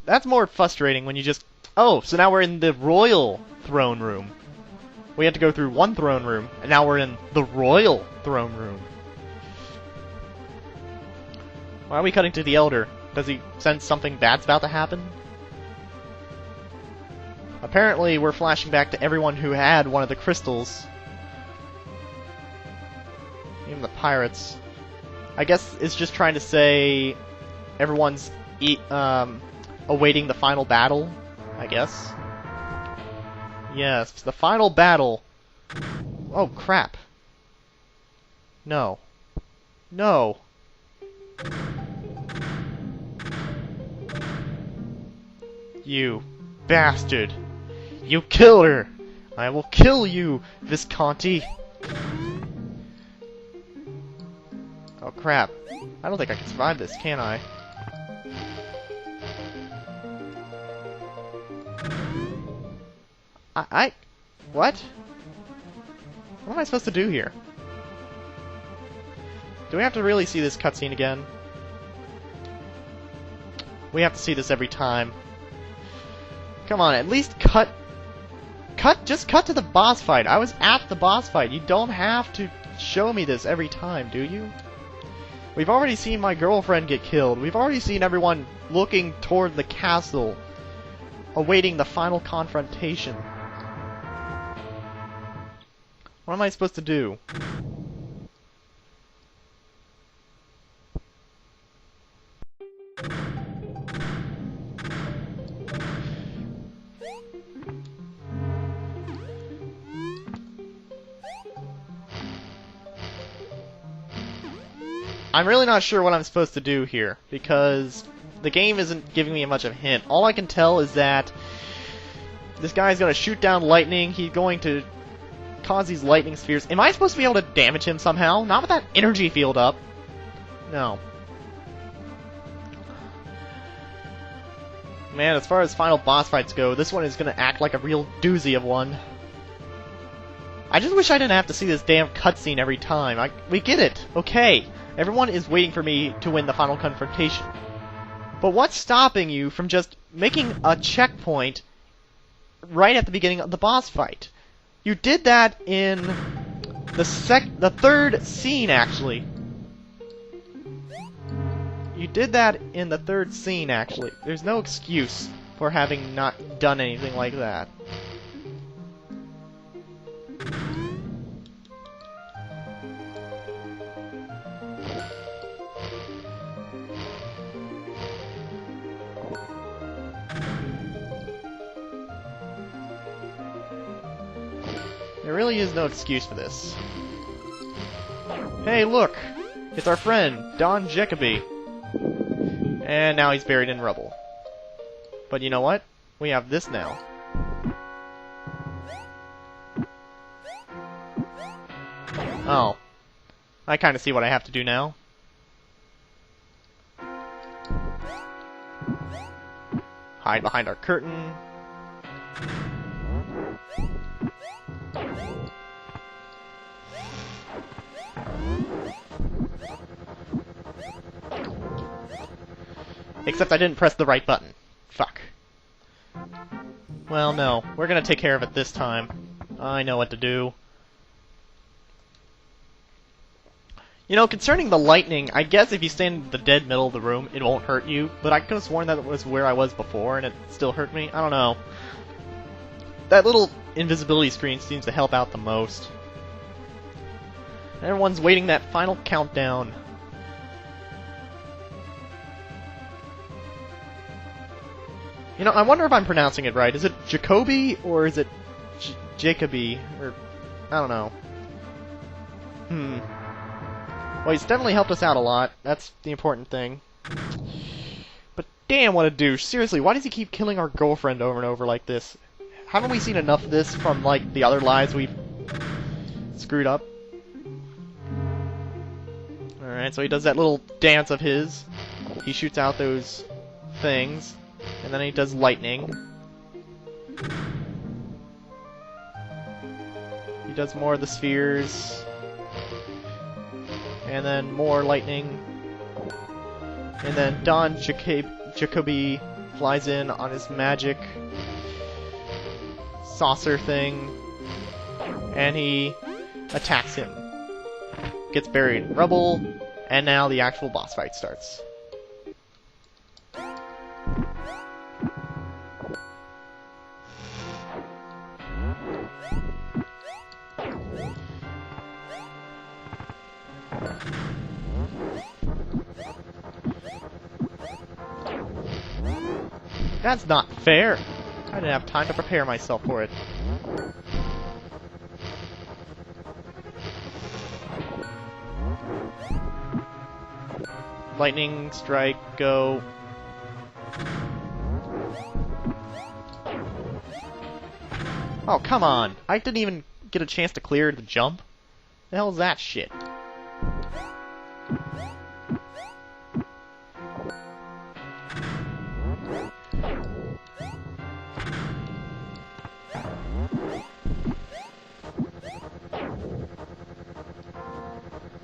That's more frustrating when you just... Oh, so now we're in the royal throne room. We had to go through one throne room, and now we're in the royal throne room. Why are we cutting to the Elder? Does he sense something bad's about to happen? Apparently, we're flashing back to everyone who had one of the crystals. Even the pirates. I guess it's just trying to say everyone's awaiting the final battle, I guess. Yes, the final battle. Oh, crap. No. No. You bastard. You killed her. I will kill you, Visconti. Oh, crap. I don't think I can survive this, can I? What? What am I supposed to do here? Do we have to really see this cutscene again? We have to see this every time. Come on, at least just cut to the boss fight. I was at the boss fight. You don't have to show me this every time, do you? We've already seen my girlfriend get killed. We've already seen everyone looking toward the castle, awaiting the final confrontation. What am I supposed to do? I'm really not sure what I'm supposed to do here, because the game isn't giving me much of a hint. All I can tell is that this guy's going to shoot down lightning, he's going to cause these lightning spheres. Am I supposed to be able to damage him somehow? Not with that energy field up. No. Man, as far as final boss fights go, this one is going to act like a real doozy of one. I just wish I didn't have to see this damn cutscene every time. We get it. Okay. Everyone is waiting for me to win the final confrontation. But what's stopping you from just making a checkpoint right at the beginning of the boss fight? You did that in the third scene, actually. You did that in the third scene, actually. There's no excuse for having not done anything like that. There really is no excuse for this. Hey, look! It's our friend, Don Jacoby. And now he's buried in rubble. But you know what? We have this now. Oh. I kinda see what I have to do now. Hide behind our curtain. Except I didn't press the right button. Fuck. Well, no. We're gonna take care of it this time. I know what to do. You know, concerning the lightning, I guess if you stand in the dead middle of the room, it won't hurt you, but I could have sworn that it was where I was before, and it still hurt me. I don't know. That little invisibility screen seems to help out the most. Everyone's waiting that final countdown. You know, I wonder if I'm pronouncing it right. Is it Jacoby, or is it Jacoby? Or, I don't know. Well, he's definitely helped us out a lot. That's the important thing. But damn, what a douche. Seriously, why does he keep killing our girlfriend over and over like this? Haven't we seen enough of this from, like, the other lives we've screwed up? Alright, so he does that little dance of his. He shoots out those things. And then he does lightning. He does more of the spheres. And then more lightning. And then Don Jacoby flies in on his magic saucer thing, and he attacks him. Gets buried in rubble, and now the actual boss fight starts. That's not fair! I didn't have time to prepare myself for it. Lightning strike, go. Oh, come on! I didn't even get a chance to clear the jump. The hell is that shit?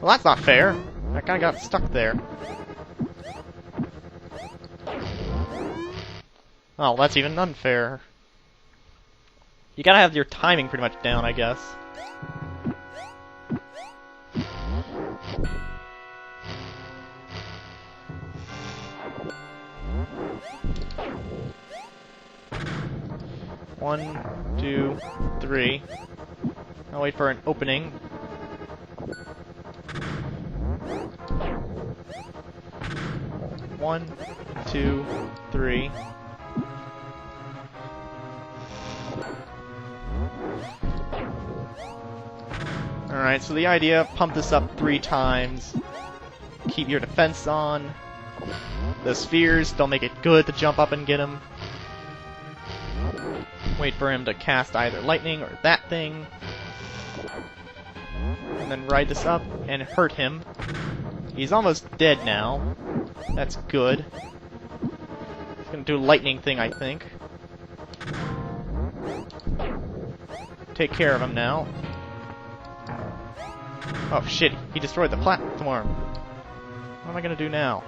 Well, that's not fair. That guy got stuck there. Oh, that's even unfair. You gotta have your timing pretty much down, I guess. One, two, three. I'll wait for an opening. One, two, three. Alright, so the idea, pump this up 3 times. Keep your defense on. The spheres don't make it good to jump up and get him. Wait for him to cast either lightning or that thing. And then ride this up and hurt him. He's almost dead now. That's good. He's gonna do a lightning thing, I think. Take care of him now. Oh shit, he destroyed the platform. What am I gonna do now?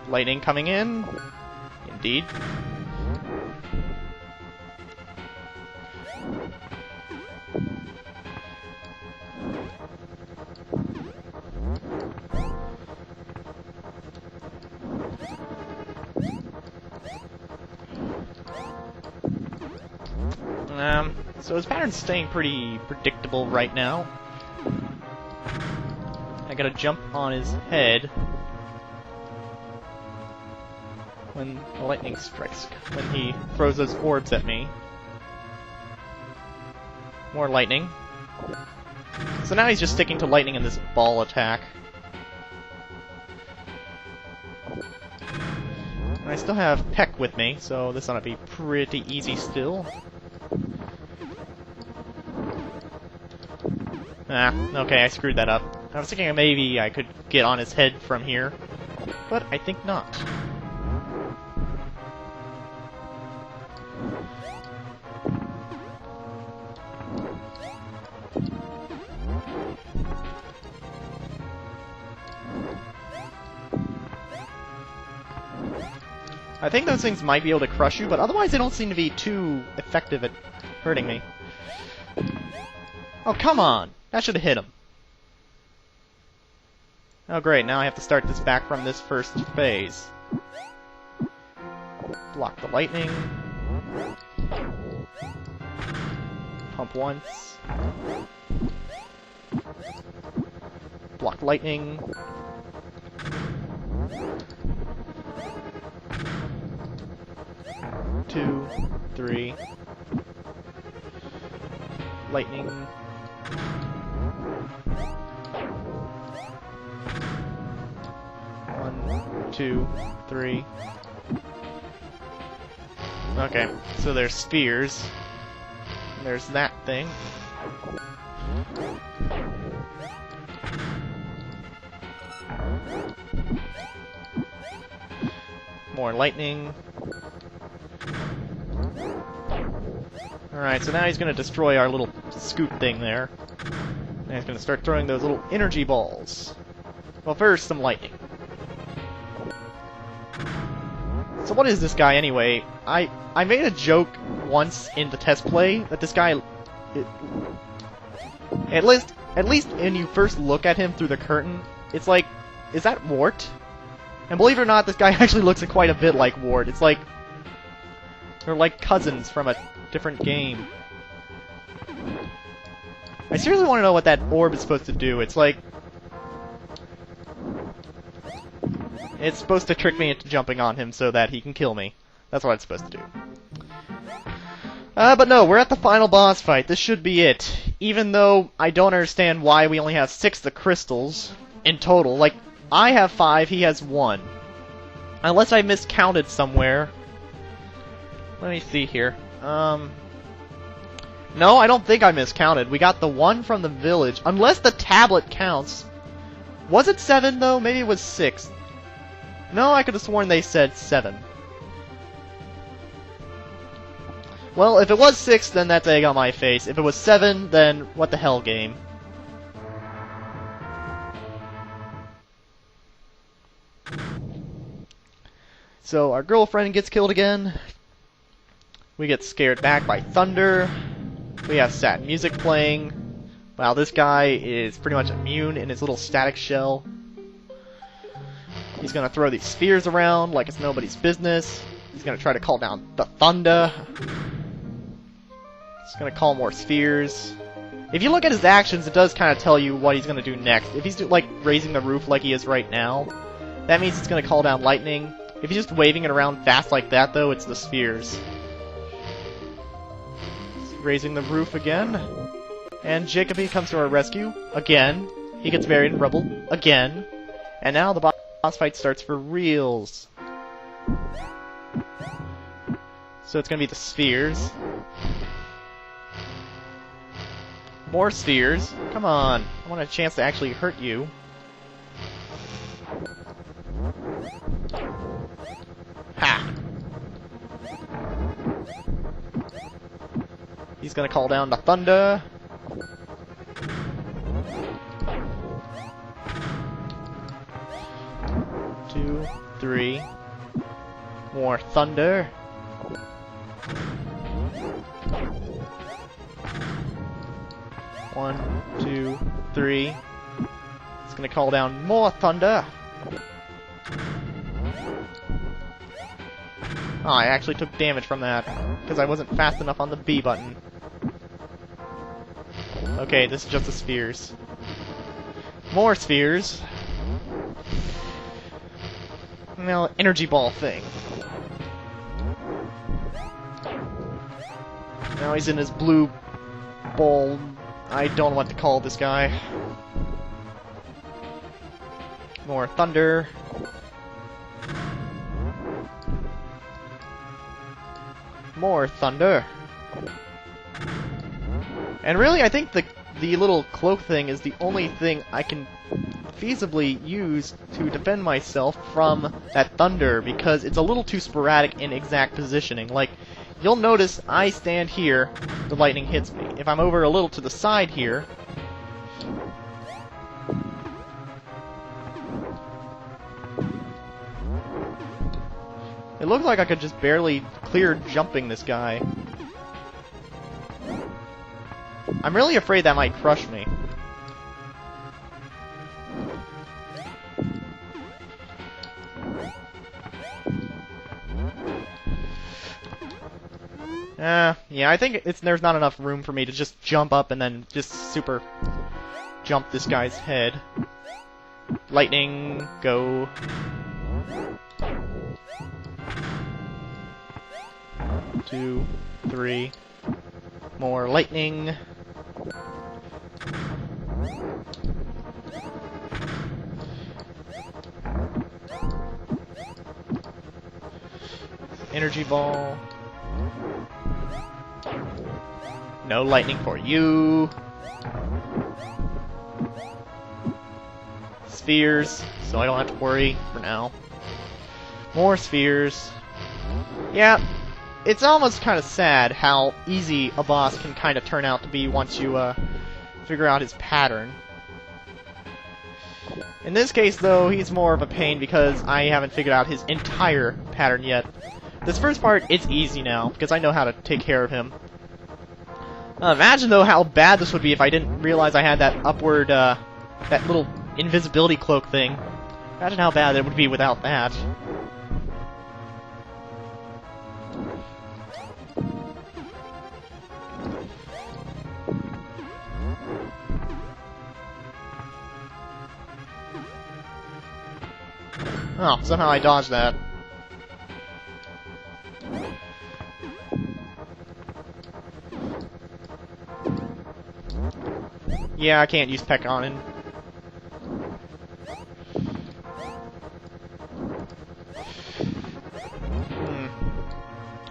Lightning coming in. Indeed. So his pattern's staying pretty predictable right now. I gotta jump on his head when the lightning strikes, when he throws those orbs at me. More lightning. So now he's just sticking to lightning in this ball attack. And I still have Peck with me, so this ought to be pretty easy still. Ah, okay, I screwed that up. I was thinking maybe I could get on his head from here, but I think not. I think those things might be able to crush you, but otherwise they don't seem to be too effective at hurting me. Oh, come on! That should have hit him. Oh great, now I have to start this back from this first phase. Block the lightning. Pump once. Block lightning. Two, three. Lightning. One, two, three. Okay, so there's spheres. There's that thing. More lightning. Alright, so now he's gonna destroy our little scoot thing there. And he's gonna start throwing those little energy balls. Well, first, some lightning. So what is this guy anyway? I made a joke once in the test play that this guy... At least when you first look at him through the curtain, it's like, is that Wart? And believe it or not, this guy actually looks quite a bit like Wart. It's like... They're like cousins from a different game. I seriously want to know what that orb is supposed to do. It's like... It's supposed to trick me into jumping on him so that he can kill me. That's what it's supposed to do. But no, we're at the final boss fight. This should be it. Even though I don't understand why we only have 6 of the crystals in total. Like, I have 5, he has 1. Unless I miscounted somewhere. Let me see here. No, I don't think I miscounted. We got the 1 from the village. Unless the tablet counts. Was it 7, though? Maybe it was 6. No, I could have sworn they said 7. Well, if it was 6, then that's egg on my face. If it was 7, then what the hell, game. So, our girlfriend gets killed again. We get scared back by thunder. We have sad music playing. Wow, this guy is pretty much immune in his little static shell. He's gonna throw these spheres around like it's nobody's business. He's gonna try to call down the thunder. He's gonna call more spheres. If you look at his actions, it does kind of tell you what he's gonna do next. If he's like raising the roof like he is right now, that means he's gonna call down lightning. If he's just waving it around fast like that, though, it's the spheres. He's raising the roof again. And Jacoby comes to our rescue again. He gets buried in rubble again. And now the boss fight starts for reals. So it's gonna be the spheres. More spheres. Come on. I want a chance to actually hurt you. Ha! He's gonna call down the thunder. 2, 3. More thunder. One, 2, 3. It's gonna call down more thunder. Oh, I actually took damage from that because I wasn't fast enough on the B button. Okay, this is just the spheres. More spheres. Now, energy ball thing. Now he's in his blue ball. I don't know what to call this guy. More thunder. More thunder. And really, I think the little cloak thing is the only thing I can feasibly use to defend myself from that thunder, because it's a little too sporadic in exact positioning. Like, you'll notice I stand here, the lightning hits me. If I'm over a little to the side here, it looked like I could just barely clear jumping this guy. I'm really afraid that might crush me. Yeah, I think there's not enough room for me to just jump up and then just super jump this guy's head. Lightning, go. Two, 3. More lightning. Energy ball. No lightning for you. Spheres, so I don't have to worry for now. More spheres. Yeah, it's almost kind of sad how easy a boss can kind of turn out to be once you figure out his pattern. In this case, though, he's more of a pain because I haven't figured out his entire pattern yet. This first part, it's easy now, because I know how to take care of him. Imagine, though, how bad this would be if I didn't realize I had that upward, that little invisibility cloak thing. Imagine how bad it would be without that. Oh, somehow I dodged that. Yeah, I can't use Peck on him.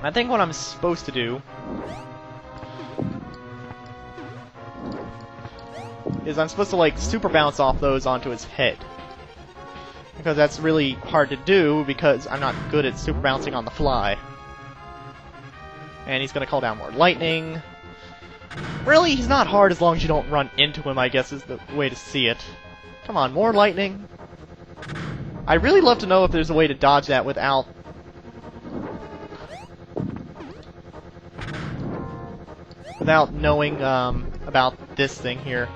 I think what I'm supposed to do is I'm supposed to, like, super bounce off those onto his head. Because that's really hard to do because I'm not good at super bouncing on the fly. And he's gonna call down more lightning. Really, he's not hard as long as you don't run into him, I guess is the way to see it. Come on, more lightning. I'd really love to know if there's a way to dodge that without... without knowing about this thing here.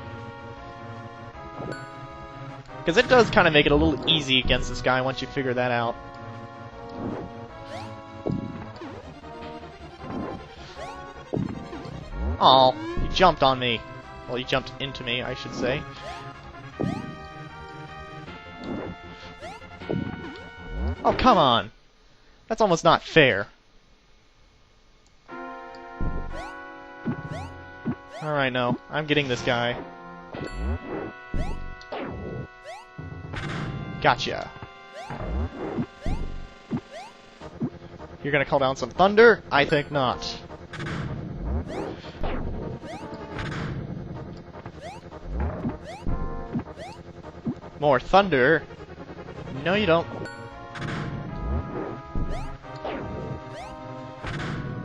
Because it does kind of make it a little easy against this guy once you figure that out. Aw, he jumped on me. Well, he jumped into me, I should say. Oh, come on! That's almost not fair. Alright, no. I'm getting this guy. Gotcha. You're gonna call down some thunder? I think not. More thunder? No, you don't.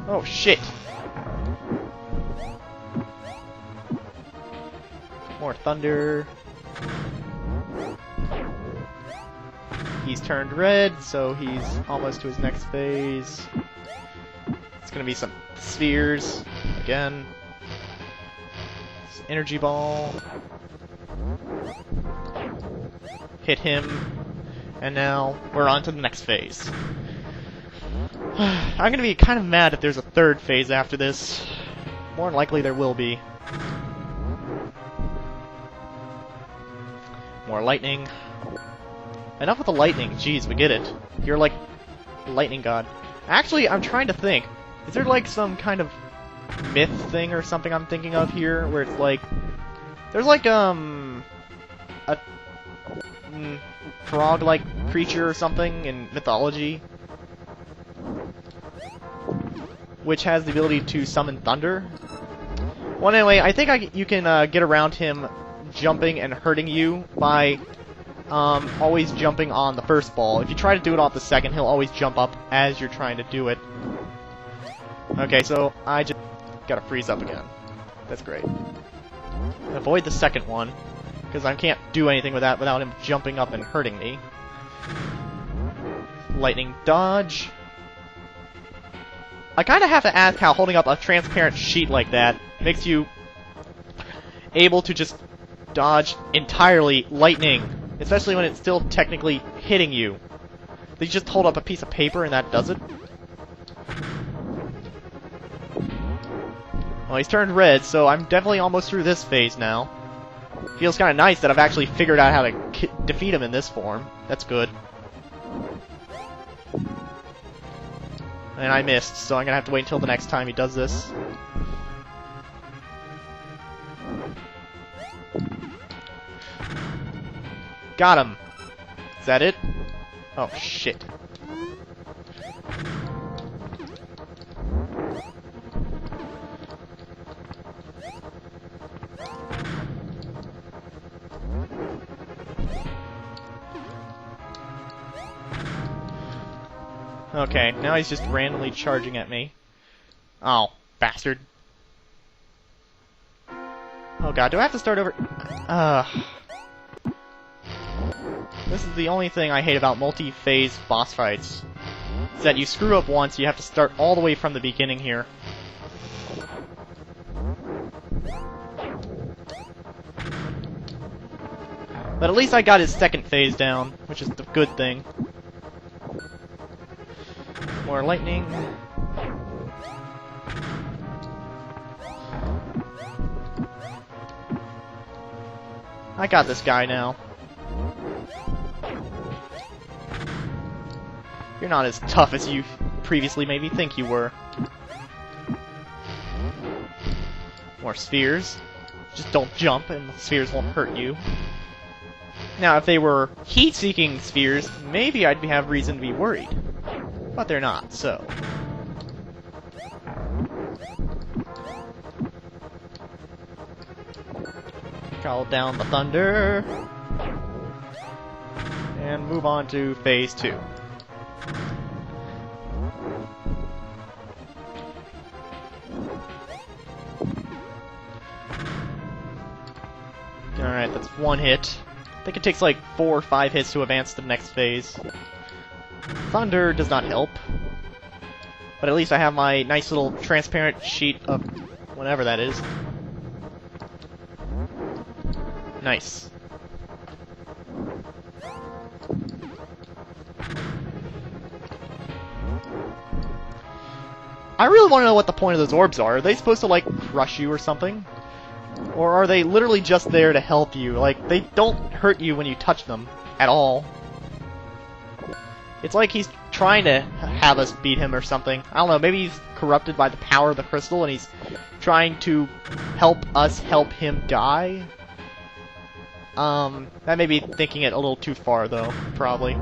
Oh, shit. More thunder. He's turned red, so he's almost to his next phase. It's gonna be some spheres again. Energy ball. Hit him. And now we're on to the next phase. I'm gonna be kind of mad if there's a third phase after this. More than likely there will be. More lightning. Enough with the lightning. Jeez, we get it. You're like a lightning god. Actually, I'm trying to think. Is there like some kind of myth thing or something I'm thinking of here where it's like there's like a frog-like creature or something in mythology which has the ability to summon thunder? Well, anyway, I think you can get around him jumping and hurting you by always jumping on the first ball. If you try to do it off the second, he'll always jump up as you're trying to do it. Okay, so I just gotta freeze up again. That's great. Avoid the second one, because I can't do anything with that without him jumping up and hurting me. Lightning dodge. I kind of have to ask how holding up a transparent sheet like that makes you able to just dodge entirely lightning, especially when it's still technically hitting you. They just hold up a piece of paper and that does it? Well, he's turned red, so I'm definitely almost through this phase now. Feels kind of nice that I've actually figured out how to defeat him in this form. That's good. And I missed, so I'm gonna have to wait until the next time he does this. Got him! Is that it? Oh, shit. Okay, now he's just randomly charging at me. Oh, bastard. Oh god, do I have to start over? This is the only thing I hate about multi-phase boss fights. Is that you screw up once, you have to start all the way from the beginning here. But at least I got his second phase down, which is the good thing. More lightning. I got this guy now. You're not as tough as you previously made me think you were. More spheres. Just don't jump and the spheres won't hurt you. Now, if they were heat-seeking spheres, maybe I'd have reason to be worried. But they're not, so... Call down the thunder. And move on to phase 2. Alright, that's one hit. I think it takes like 4 or 5 hits to advance to the next phase. Thunder does not help. But at least I have my nice little transparent sheet of whatever that is. Nice. I really want to know what the point of those orbs are. Are they supposed to, like, crush you or something? Or are they literally just there to help you? Like, they don't hurt you when you touch them at all. It's like he's trying to have us beat him or something. I don't know, maybe he's corrupted by the power of the crystal and he's trying to help us help him die? That may be thinking it a little too far, though, probably.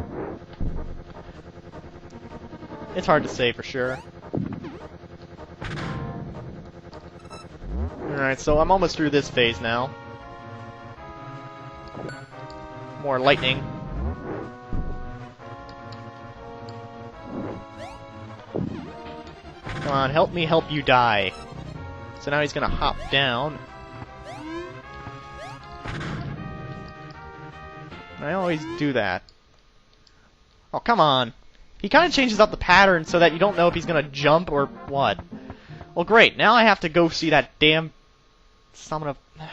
It's hard to say for sure. Alright, so I'm almost through this phase now. More lightning. Come on, help me help you die. So now he's gonna hop down. I always do that. Oh, come on. He kind of changes up the pattern so that you don't know if he's gonna jump or what. Well, great. Now I have to go see that damn summon of... I'm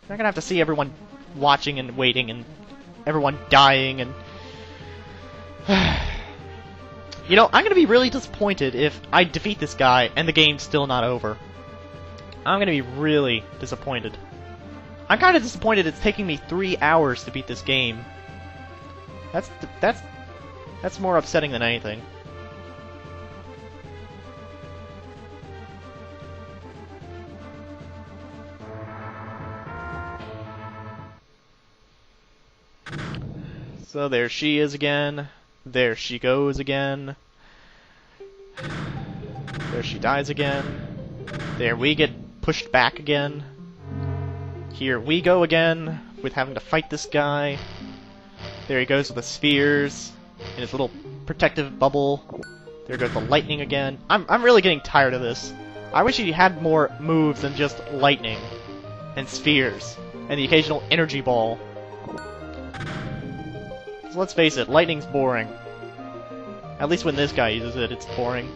gonna have to see everyone watching and waiting and everyone dying and... You know, I'm gonna be really disappointed if I defeat this guy and the game's still not over. I'm gonna be really disappointed. I'm kind of disappointed it's taking me 3 hours to beat this game. That's more upsetting than anything. So there she is again. There she goes again. There she dies again. There we get pushed back again. Here we go again with having to fight this guy. There he goes with the spheres in his little protective bubble. There goes the lightning again. I'm really getting tired of this. I wish he had more moves than just lightning and spheres and the occasional energy ball. So let's face it, lightning's boring. At least when this guy uses it, it's boring.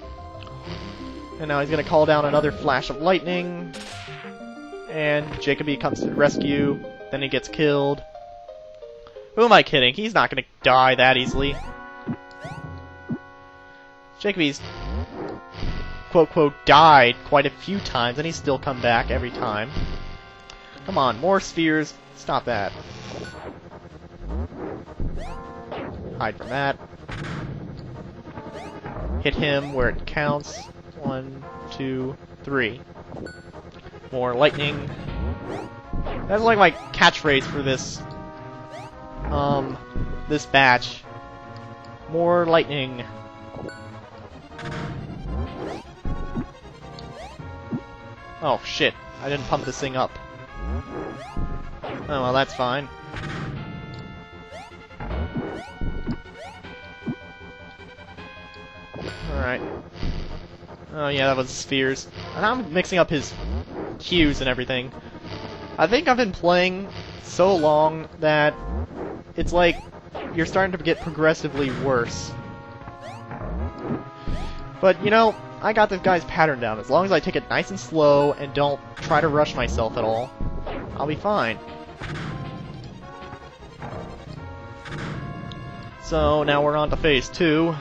And now he's gonna call down another flash of lightning. And Jacoby comes to the rescue. Then he gets killed. Who am I kidding? He's not gonna die that easily. Jacoby's quote-quote died quite a few times, and he's still come back every time. Come on, more spheres. Stop that. Hide from that. Hit him where it counts. 1, 2, 3. More lightning. That's like my catchphrase for this this batch. More lightning. Oh shit, I didn't pump this thing up. Oh well, that's fine. Alright. Oh yeah, that was spheres. And I'm mixing up his cues and everything. I think I've been playing so long that it's like you're starting to get progressively worse. But, you know, I got this guy's pattern down. As long as I take it nice and slow and don't try to rush myself at all, I'll be fine. So, now we're on to phase 2.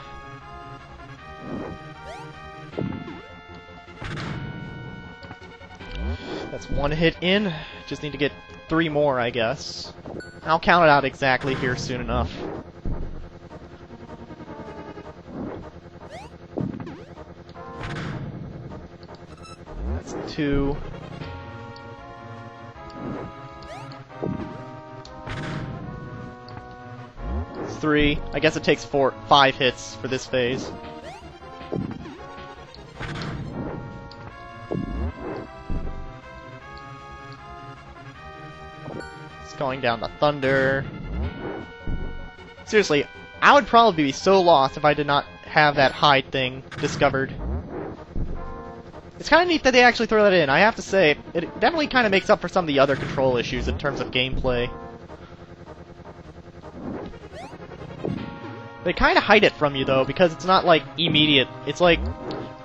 That's one hit in. Just need to get 3 more, I guess. I'll count it out exactly here soon enough. That's 2. That's 3. I guess it takes 5 hits for this phase. Going down the thunder. Seriously, I would probably be so lost if I did not have that hide thing discovered. It's kind of neat that they actually throw that in. I have to say, it definitely kind of makes up for some of the other control issues in terms of gameplay. They kind of hide it from you, though, because it's not, like, immediate. It's like,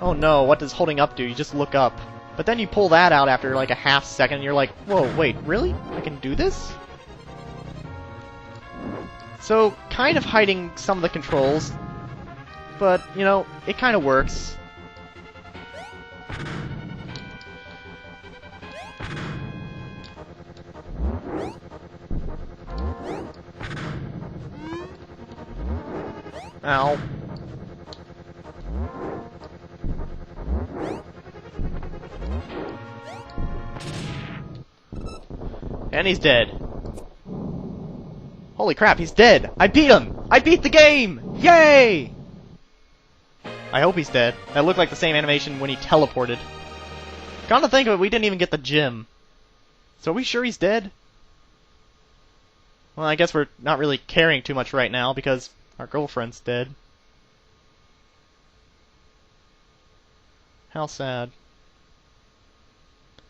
oh no, what does holding up do? You just look up. But then you pull that out after, like, a half second, and you're like, whoa, wait, really? I can do this? So, kind of hiding some of the controls, but, you know, it kind of works. Ow. And he's dead. Holy crap, he's dead! I beat him! I beat the game! Yay! I hope he's dead. That looked like the same animation when he teleported. Come to think of it, we didn't even get the gem. So are we sure he's dead? Well, I guess we're not really caring too much right now because our girlfriend's dead. How sad.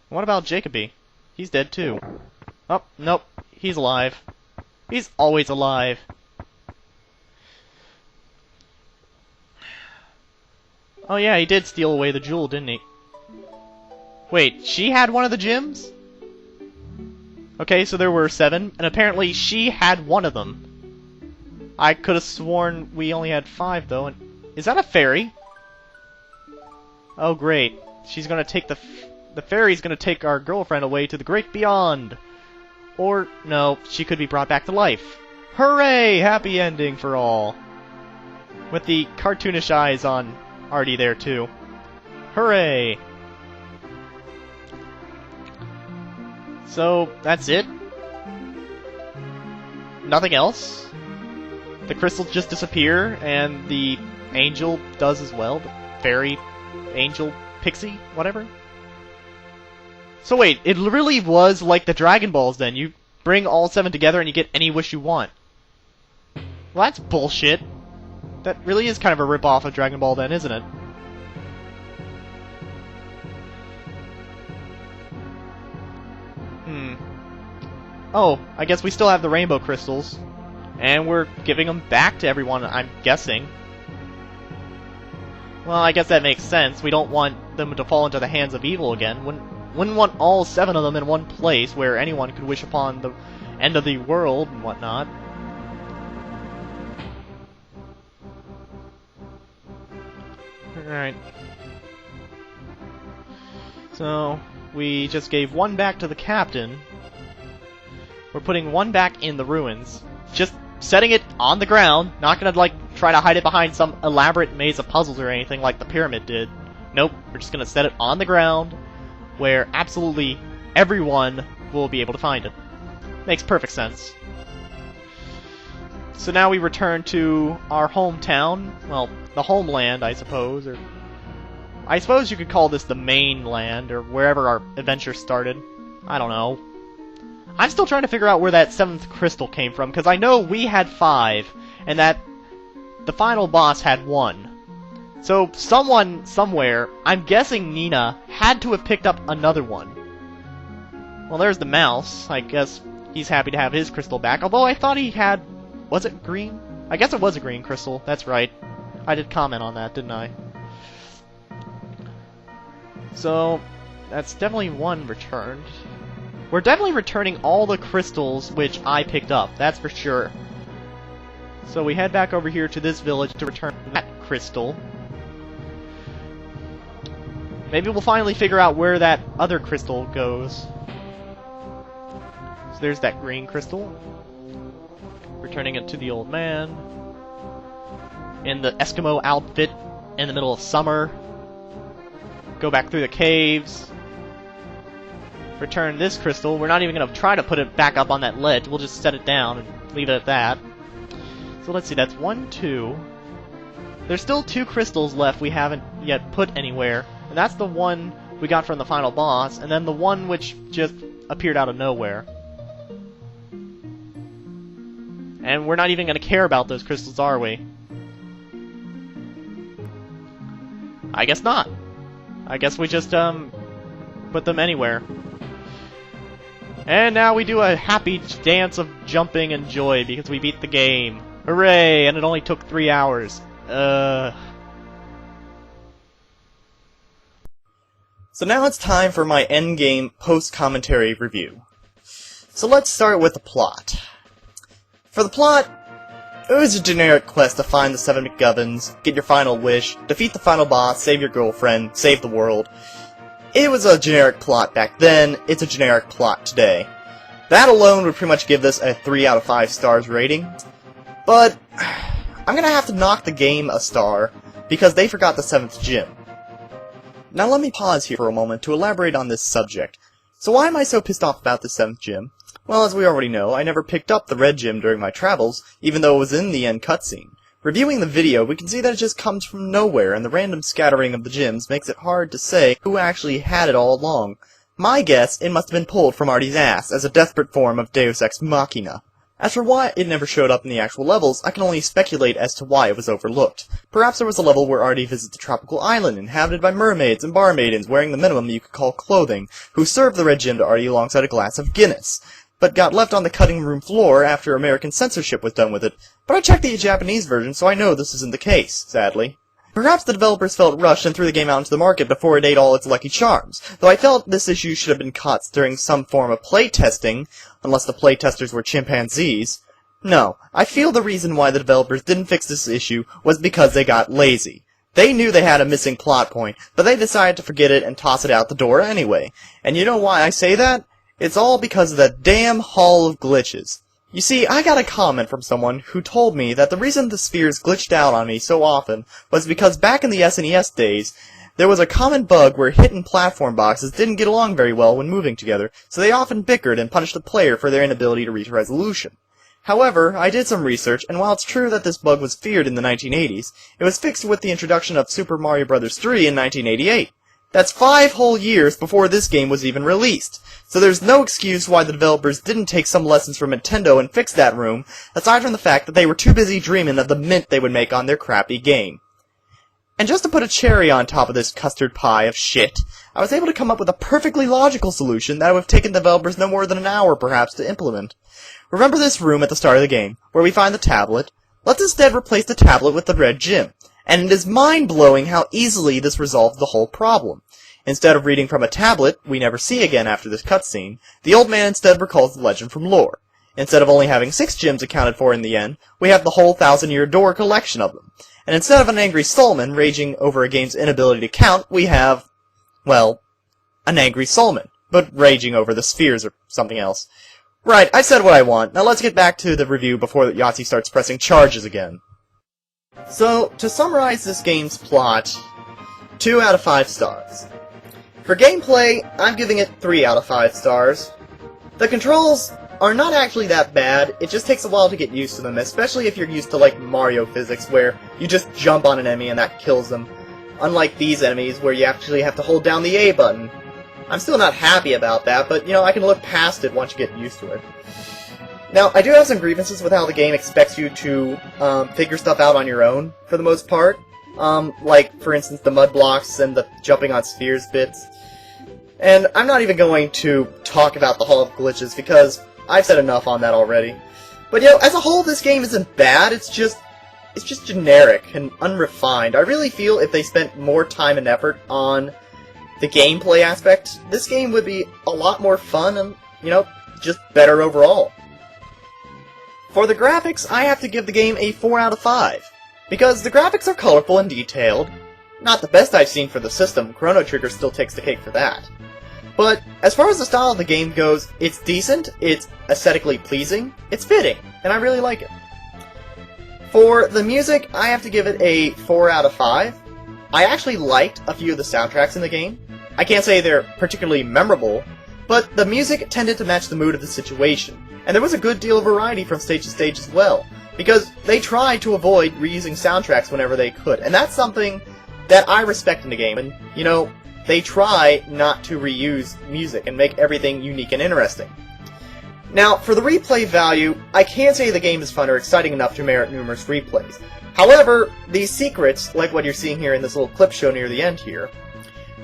What about Jacoby? He's dead too. Oh, nope. He's alive. He's always alive. Oh yeah, he did steal away the jewel, didn't he? Wait, she had one of the gems? Okay, so there were 7, and apparently she had one of them. I could have sworn we only had 5, though. And is that a fairy? Oh, great. She's gonna take the fairy's gonna take our girlfriend away to the great beyond. Or, no, she could be brought back to life. Hooray! Happy ending for all. With the cartoonish eyes on Ardy there, too. Hooray! So, that's it? Nothing else? The crystals just disappear, and the angel does as well? The fairy, angel, pixie, whatever? So wait, it really was like the Dragon Balls then. You bring all 7 together and you get any wish you want. Well, that's bullshit. That really is kind of a rip-off of Dragon Ball then, isn't it? Oh, I guess we still have the rainbow crystals. And we're giving them back to everyone, I'm guessing. Well, I guess that makes sense. We don't want them to fall into the hands of evil again. Wouldn't want all 7 of them in one place where anyone could wish upon the end of the world and whatnot. Alright. So, we just gave 1 back to the captain. We're putting 1 back in the ruins. Just setting it on the ground, not gonna, like, try to hide it behind some elaborate maze of puzzles or anything like the pyramid did. Nope, we're just gonna set it on the ground, where absolutely everyone will be able to find it. Makes perfect sense. So now we return to our hometown, well, the homeland, I suppose, or I suppose you could call this the mainland, or wherever our adventure started. I don't know. I'm still trying to figure out where that 7th crystal came from, because I know we had 5, and that the final boss had 1. So someone, somewhere, I'm guessing Nina, had to have picked up another one. Well, there's the mouse. I guess he's happy to have his crystal back, although I thought he had... Was it green? I guess it was a green crystal, that's right. I did comment on that, didn't I? So, that's definitely one returned. We're definitely returning all the crystals which I picked up, that's for sure. So we head back over here to this village to return that crystal. Maybe we'll finally figure out where that other crystal goes. So there's that green crystal. Returning it to the old man. In the Eskimo outfit in the middle of summer. Go back through the caves. Return this crystal. We're not even going to try to put it back up on that ledge. We'll just set it down and leave it at that. So let's see, that's 1, 2. There's still 2 crystals left we haven't yet put anywhere. And that's the one we got from the final boss, and then the one which just appeared out of nowhere. And we're not even going to care about those crystals, are we? I guess not. I guess we just, put them anywhere. And now we do a happy dance of jumping and joy because we beat the game. Hooray! And it only took 3 hours. So now it's time for my endgame post-commentary review. So let's start with the plot. For the plot, it was a generic quest to find the 7 McGubbins, get your final wish, defeat the final boss, save your girlfriend, save the world. It was a generic plot back then, it's a generic plot today. That alone would pretty much give this a 3 out of 5 stars rating. But I'm gonna have to knock the game a star, because they forgot the 7th gym. Now let me pause here for a moment to elaborate on this subject. So why am I so pissed off about the 7th gym? Well, as we already know, I never picked up the red gym during my travels, even though it was in the end cutscene. Reviewing the video, we can see that it just comes from nowhere, and the random scattering of the gyms makes it hard to say who actually had it all along. My guess, it must have been pulled from Ardy's ass, as a desperate form of Deus Ex Machina. As for why it never showed up in the actual levels, I can only speculate as to why it was overlooked. Perhaps there was a level where Ardy visits a tropical island inhabited by mermaids and barmaidens wearing the minimum you could call clothing, who served the red gym to Ardy alongside a glass of Guinness, but got left on the cutting room floor after American censorship was done with it. But I checked the Japanese version, so I know this isn't the case, sadly. Perhaps the developers felt rushed and threw the game out into the market before it ate all its lucky charms, though I felt this issue should have been caught during some form of playtesting, unless the playtesters were chimpanzees. No, I feel the reason why the developers didn't fix this issue was because they got lazy. They knew they had a missing plot point, but they decided to forget it and toss it out the door anyway. And you know why I say that? It's all because of that damn Hall of Glitches. You see, I got a comment from someone who told me that the reason the spheres glitched out on me so often was because back in the SNES days, there was a common bug where hidden platform boxes didn't get along very well when moving together, so they often bickered and punished the player for their inability to reach resolution. However, I did some research, and while it's true that this bug was feared in the 1980s, it was fixed with the introduction of Super Mario Bros. 3 in 1988. That's 5 whole years before this game was even released. So there's no excuse why the developers didn't take some lessons from Nintendo and fix that room, aside from the fact that they were too busy dreaming of the mint they would make on their crappy game. And just to put a cherry on top of this custard pie of shit, I was able to come up with a perfectly logical solution that would have taken developers no more than an hour perhaps to implement. Remember this room at the start of the game, where we find the tablet? Let's instead replace the tablet with the red gym. And it is mind-blowing how easily this resolved the whole problem. Instead of reading from a tablet we never see again after this cutscene, the old man instead recalls the legend from lore. Instead of only having 6 gyms accounted for in the end, we have the whole 1,000-year door collection of them. And instead of an angry Solomon raging over a game's inability to count, we have, well, an angry Solomon, but raging over the spheres or something else. Right, I said what I want. Now let's get back to the review before Yahtzee starts pressing charges again. So, to summarize this game's plot, 2 out of 5 stars. For gameplay, I'm giving it 3 out of 5 stars. The controls are not actually that bad, it just takes a while to get used to them, especially if you're used to like Mario physics where you just jump on an enemy and that kills them. Unlike these enemies where you actually have to hold down the A button. I'm still not happy about that, but you know, I can look past it once you get used to it. Now, I do have some grievances with how the game expects you to figure stuff out on your own, for the most part. Like, for instance, the mud blocks and the jumping on spheres bits. And I'm not even going to talk about the Hall of Glitches, because I've said enough on that already. But as a whole, this game isn't bad, it's just generic and unrefined. I really feel if they spent more time and effort on the gameplay aspect, this game would be a lot more fun and, just better overall. For the graphics, I have to give the game a 4 out of 5. Because the graphics are colorful and detailed. Not the best I've seen for the system, Chrono Trigger still takes the cake for that. But as far as the style of the game goes, it's decent, it's aesthetically pleasing, it's fitting, and I really like it. For the music, I have to give it a 4 out of 5. I actually liked a few of the soundtracks in the game. I can't say they're particularly memorable, but the music tended to match the mood of the situation, and there was a good deal of variety from stage to stage as well, because they tried to avoid reusing soundtracks whenever they could, and that's something that I respect in the game, and, they try not to reuse music and make everything unique and interesting. Now, for the replay value, I can't say the game is fun or exciting enough to merit numerous replays. However, these secrets, like what you're seeing here in this little clip show near the end here,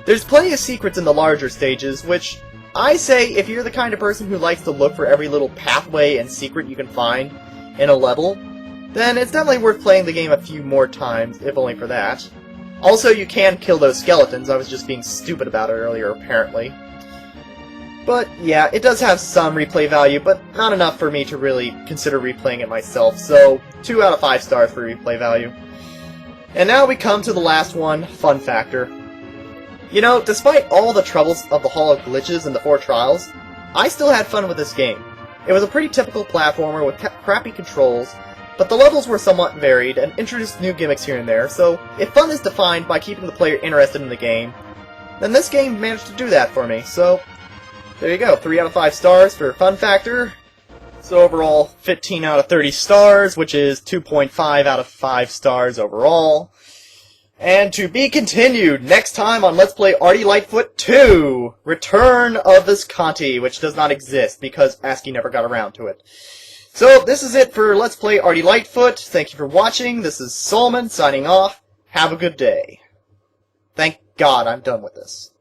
there's plenty of secrets in the larger stages, which I say if you're the kind of person who likes to look for every little pathway and secret you can find in a level, then it's definitely worth playing the game a few more times, if only for that. Also, you can kill those skeletons. I was just being stupid about it earlier, apparently. But yeah, it does have some replay value, but not enough for me to really consider replaying it myself, so 2 out of 5 stars for replay value. And now we come to the last one, fun factor. Despite all the troubles of the Hall of Glitches and the 4 trials, I still had fun with this game. It was a pretty typical platformer with crappy controls, but the levels were somewhat varied and introduced new gimmicks here and there, so if fun is defined by keeping the player interested in the game, then this game managed to do that for me, so there you go, 3 out of 5 stars for fun factor. So overall, 15 out of 30 stars, which is 2.5 out of 5 stars overall. And to be continued next time on Let's Play Ardy Lightfoot 2, Return of Visconti, which does not exist because ASCII never got around to it. So this is it for Let's Play Ardy Lightfoot. Thank you for watching. This is Solomon signing off. Have a good day. Thank God I'm done with this.